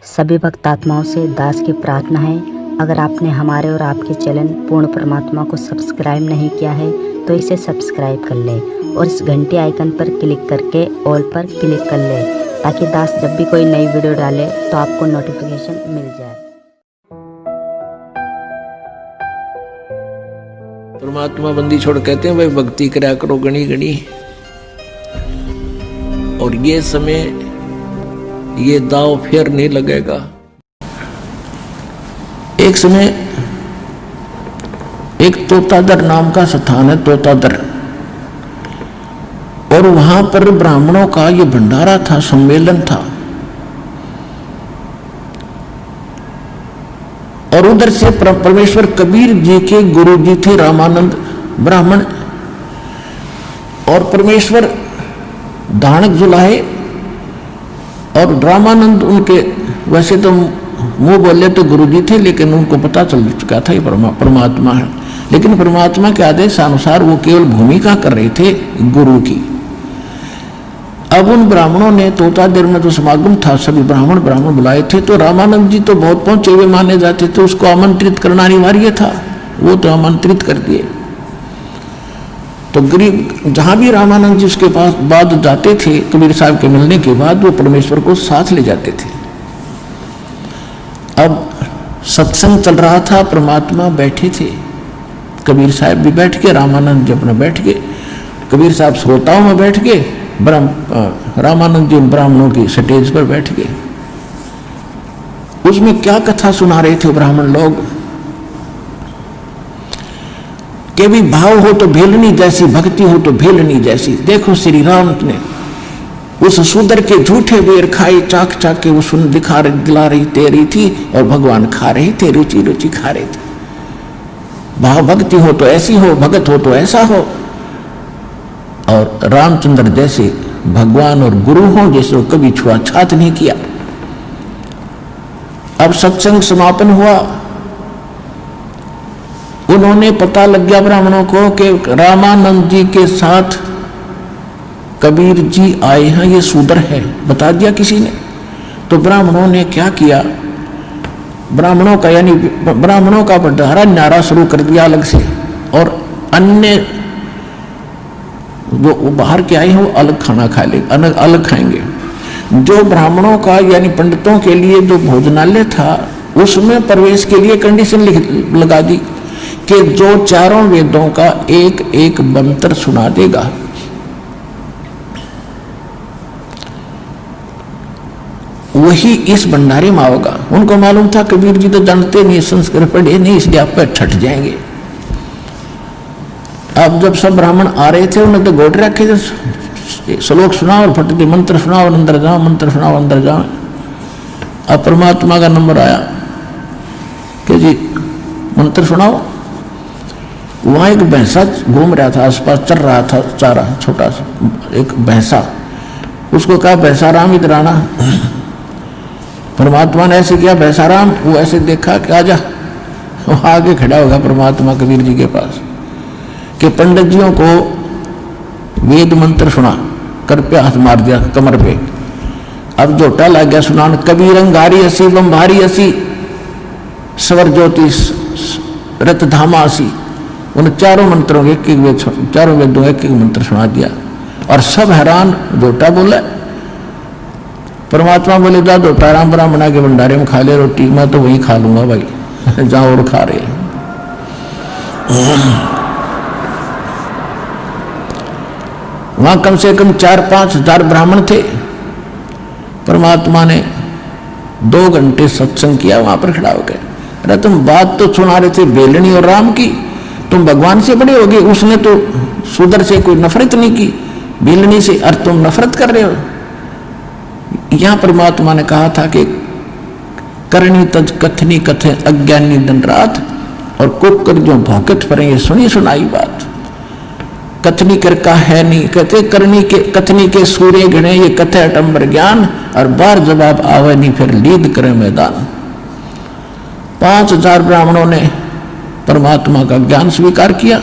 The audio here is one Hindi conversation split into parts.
सभी भक्तात्माओं से दास की प्रार्थना है, अगर आपने हमारे और आपके चैनल पूर्ण परमात्मा को सब्सक्राइब नहीं किया है तो इसे सब्सक्राइब कर लें और इस घंटी आइकन पर क्लिक करके ऑल पर क्लिक कर लें ताकि दास जब भी कोई नई वीडियो डाले तो आपको नोटिफिकेशन मिल जाए। परमात्मा बंदी छोड़ कहते हैं भाई भक्ति करा करो गणी गणी। और ये समय ये दाव फिर नहीं लगेगा। एक समय एक तोतादर नाम का स्थान है, तोतादर, और वहां पर ब्राह्मणों का ये भंडारा था, सम्मेलन था। और उधर से परमेश्वर कबीर जी के गुरु जी थे रामानंद ब्राह्मण, और परमेश्वर धानक जुलाहे, और रामानंद उनके वैसे तो मुंह बोले तो गुरु जी थे, लेकिन उनको पता चल चुका था ये परमात्मा है। लेकिन परमात्मा के आदेश अनुसार वो केवल भूमिका कर रहे थे गुरु की। अब उन ब्राह्मणों ने तोतादेर में जो समागम था, सभी ब्राह्मण बुलाए थे, तो रामानंद जी तो बहुत पहुंचे हुए माने जाते थे, उसको आमंत्रित करना अनिवार्य था। वो तो आमंत्रित कर दिए। तो गरीब जहां भी रामानंद जी उसके पास बाद जाते थे, कबीर साहब के मिलने के बाद वो परमेश्वर को साथ ले जाते थे। अब सत्संग चल रहा था, परमात्मा बैठे थे, कबीर साहब भी बैठ के, रामानंद जी अपना बैठ के, कबीर साहब श्रोताओं में बैठ के, रामानंद जी ब्राह्मणों की स्टेज पर बैठ गए। उसमें क्या कथा सुना रहे थे ब्राह्मण लोग कि भी भाव हो तो भेलनी जैसी, भक्ति हो तो भेलनी जैसी। देखो श्री राम ने उस शूद्र के झूठे बेर खाए, चाक चाक के वो सुन दिला रही तेरी थी, और भगवान खा रहे थे, रुचि रुचि खा रहे थे। भाव भक्ति हो तो ऐसी हो, भगत हो तो ऐसा हो, और रामचंद्र जैसे भगवान और गुरु हो जैसे कभी छुआछात नहीं किया। अब सत्संग समापन हुआ। उन्होंने पता लग गया ब्राह्मणों को कि रामानंद जी के साथ कबीर जी आए हैं, ये शूद्र है, बता दिया किसी ने। तो ब्राह्मणों ने क्या किया, ब्राह्मणों का भंडारा न्यारा शुरू कर दिया अलग से, और अन्य जो बाहर के आए हैं वो अलग खाना खा ले, अलग खाएंगे। जो ब्राह्मणों का यानी पंडितों के लिए जो भोजनालय था, उसमें प्रवेश के लिए कंडीशन लगा दी कि जो चारों वेदों का एक एक मंत्र सुना देगा, वही इस भंडारे में आओगा। उनको मालूम था कबीर जी तो जानते नहीं, संस्कृत पढ़े नहीं, इसलिए आप पे ठट जाएंगे। अब जब सब ब्राह्मण आ रहे थे, उन्हें तो गोट रखे थे, श्लोक सुनाओ और फटते मंत्र सुनाओ और अंदर जाओ, मंत्र सुनाओ अंदर जाओ। अब परमात्मा का नंबर आया कि जी मंत्र सुनाओ। वहां एक भैंसा घूम रहा था, आसपास चल रहा था चारा, छोटा सा एक भैंसा। उसको कहा भैंसा राम इधर आना। परमात्मा ने ऐसे किया, भैंसा राम, वो ऐसे देखा कि आजा। वो आगे खड़ा होगा परमात्मा कबीर जी के पास कि पंडित जियों को वेद मंत्र सुना, कर पे हाथ मार दिया कमर पे। अब जोटा लग गया सुनान, कबीर अंगारी असी बम्भारी असी, स्वर ज्योति रत धामा असी। उन चारों मंत्रों के एक वेद, चारों वेदों एक एक मंत्र सुना दिया, और सब हैरान। जोटा बोला, परमात्मा बोले जा जोटा राम ब्राह्मणा के भंडारे में खा ले रोटी, मैं तो वही खा लूंगा भाई, जाओ और खा रहे। वहां कम से कम 4-5 हजार ब्राह्मण थे। परमात्मा ने 2 घंटे सत्संग किया वहां पर खड़ा होकर। अरे तुम बात तो सुना रहे थे बेलनी और राम की, तुम भगवान से बड़े हो गए। उसने तो शूद्र से कोई नफरत नहीं की, बेलनी से, और तुम नफरत कर रहे हो। यहां परमात्मा ने कहा था कि करनी तज कथनी कथे अज्ञानी दिन रात, और कुकर जो भौकत पर ये सुनी सुनाई बात। कथनी कर का है नहीं, कहते करनी के कथनी के सूर्य गणे, ये कथे अटंबर ज्ञान, और बार जवाब आवे नहीं फिर लीद करे मैदान। 5000 ब्राह्मणों ने परमात्मा का ज्ञान स्वीकार किया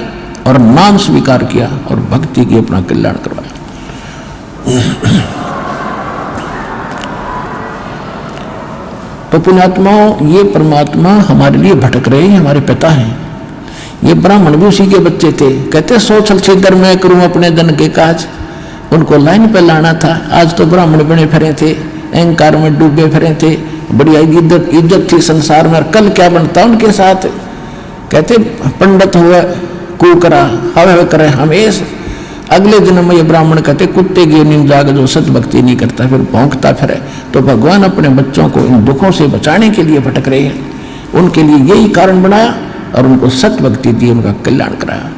और नाम स्वीकार किया और भक्ति की अपना कल्याण करवाया। तो पुण्यात्माओं, ये परमात्मा हमारे लिए भटक रहे हैं, हमारे पिता हैं। ये ब्राह्मण भी उसी के बच्चे थे। कहते सोचल छिदर मैं करूं अपने धन के काज, उनको लाइन पे लाना था। आज तो ब्राह्मण बने फिरे थे, अहंकार में डूबे फिरे थे, बड़ी इज्जत थी संसार में, और कल क्या बनता उनके साथ। कहते पंडित हुए कुकरा हवे करे हमेश, अगले जन्म में ये ब्राह्मण कहते कुत्ते की नींद जाग जो सत भक्ति नहीं करता, फिर भौंकता फिरे। तो भगवान अपने बच्चों को इन दुखों से बचाने के लिए भटक रहे हैं, उनके लिए यही कारण बनाया और उनको सत भक्ति दी, उनका कल्याण कराया।